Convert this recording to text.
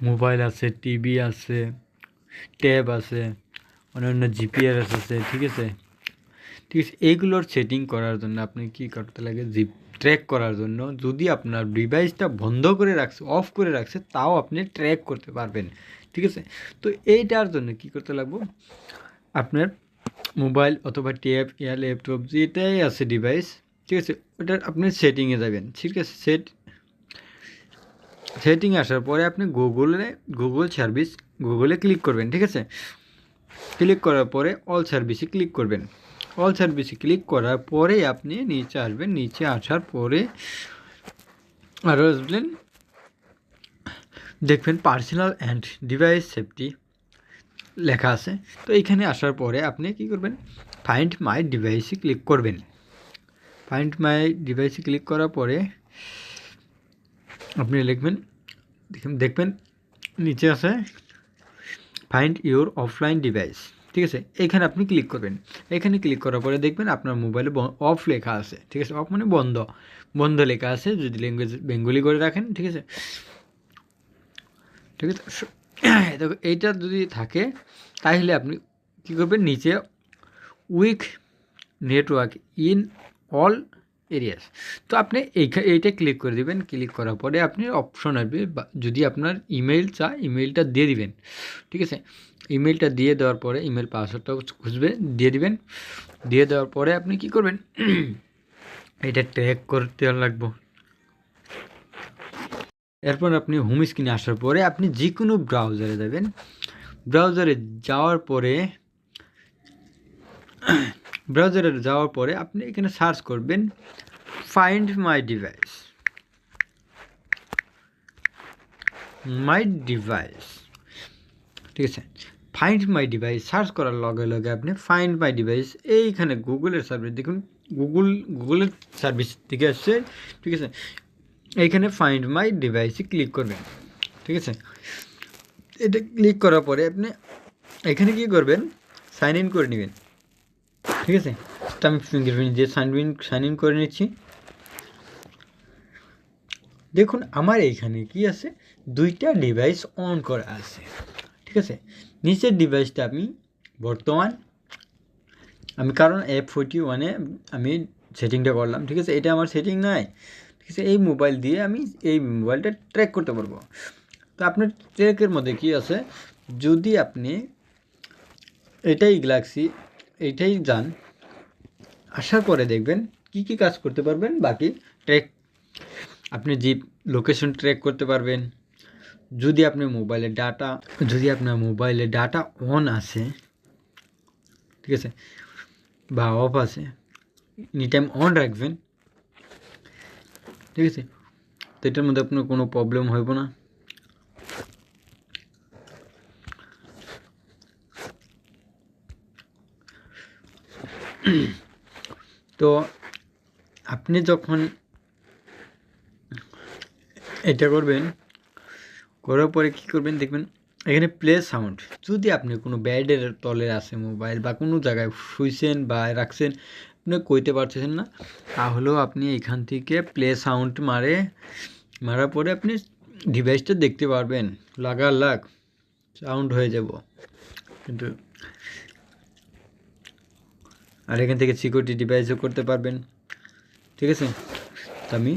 Mobile আছে, TV আছে, tab আছে, অন্যান্য জিপিআরএস আছে, ঠিক আছে। এইগুলোর সেটিং করার জন্য আপনি কি করতে লাগে, ট্র্যাক করার জন্য যদি আপনার ডিভাইসটা বন্ধ করে রাখছে, অফ করে রাখছে, তাও আপনি ট্র্যাক করতে পারবেন, ঠিক আছে। তো এইটার জন্য কি করতে লাগবে, আপনার মোবাইল অথবা ট্যাব ইয়া ল্যাপটপ যেটাই আছে ডিভাইস, ঠিক আছে, ওটার আপনি সেটিংয়ে যাবেন, ঠিক আছে। সেটিং আসার পরে আপনি গুগল সার্ভিস, গুগলে ক্লিক করবেন, ঠিক আছে। ক্লিক করার পরে অল সার্ভিসে ক্লিক করবেন। অল সার্ভিসে ক্লিক করার পরে আপনি নিচে আসবেন। নিচে আসার পরে আরও আসবেন, দেখবেন পার্সোনাল অ্যান্ড ডিভাইস সেফটি লেখা আছে। তো এইখানে আসার পরে আপনি কি করবেন, ফাইন্ড মাই ডিভাইসে ক্লিক করবেন। ফাইন্ড মাই ডিভাইসে ক্লিক করার পরে আপনি লিখবেন, দেখবেন নিচে আছে ফাইন্ড ইউর অফলাইন ডিভাইস, ঠিক আছে। এইখানে আপনি ক্লিক করবেন। এখানে ক্লিক করার পরে দেখবেন আপনার মোবাইলে অফ লেখা আছে, ঠিক আছে। অফ মানে বন্ধ, বন্ধ লেখা আছে, যদি ল্যাঙ্গুয়েজ বেঙ্গলি করে রাখেন, ঠিক আছে, ঠিক আছে। দেখো এইটা যদি থাকে তাহলে আপনি কী করবেন, নিচে weak network in all areas, তো আপনি এইটা ক্লিক করে দেবেন। ক্লিক করার পরে আপনি অপশন আসবে, যদি আপনার ইমেল ইমেলটা দিয়ে দিবেন, ঠিক আছে। ইমেলটা দিয়ে দেওয়ার পরে ইমেল পাসওয়ার্ডটা খুঁজবে, দিয়ে দিবেন। দিয়ে দেওয়ার পরে আপনি কি করবেন, এটা ট্র্যাক করতে লাগবো। এরপর আপনি হোম স্ক্রিনে আসার পরে আপনি যে কোনো ব্রাউজারে যাবেন। ব্রাউজারে যাওয়ার পরে আপনি এখানে সার্চ করবেন ফাইন্ড মাই ডিভাইস, ঠিক আছে। ফাইন্ড মাই ডিভাইস সার্চ করার লগে লগে আপনি ফাইন্ড মাই ডিভাইস এইখানে গুগলের সার্ভিস দেখুন, গুগলের সার্ভিস থেকে আসছে, ঠিক আছে। এইখানে ফাইন্ড মাই ডিভাইসে ক্লিক করবেন, ঠিক আছে। এটা ক্লিক করার পরে আপনি এখানে কি করবেন, সাইন ইন করে নেবেন, ঠিক আছে। তো আমি ফিঙ্গারপ্রিন্ট দিয়ে সাইন ইন করে নিচ্ছি। দেখুন আমার এইখানে কি আছে, দুইটা ডিভাইস অন করা আছে, ঠিক আছে। নিচের ডিভাইসটা বর্তমান কারণ F41 আমি সেটিংটা করলাম, ঠিক আছে। এটা আমার সেটিং নাই, ঠিক আছে। এই মোবাইল দিয়ে আমি এই মোবাইলটা ট্র্যাক করতে পারবো। তো আপনার ট্র্যাকের মধ্যে কি আছে, যদি আপনি এটাই গ্যালাক্সি এইটাই যান, আসার পরে দেখবেন কি কি কাজ করতে পারবেন। বাকি ট্র্যাক আপনি জিপ লোকেশন ট্র্যাক করতে পারবেন। যদি আপনার মোবাইলে ডাটা অন আছে, ঠিক আছে, বা অফ আছে, এনি টাইম অন রাখবেন, ঠিক আছে। তো এটার মধ্যে আপনার কোনো প্রবলেম হইব না। তো আপনি যখন এটা করবেন, করার পরে কী করবেন, দেখবেন এখানে প্লে সাউন্ড, যদি আপনি কোনো বেডের তলে আছে মোবাইল বা কোনো জায়গায় শুইছেন বা রাখছেন, আপনি কইতে পারতেছেন না, তাহলেও আপনি এখান থেকে প্লে সাউন্ড মারার পরে আপনি ডিভাইসটা দেখতে পারবেন, লাগালাগ সাউন্ড হয়ে যাব। কিন্তু আর এখান থেকে সিকিউরিটি ডিভাইসও করতে পারবেন, ঠিক আছে। তো আমি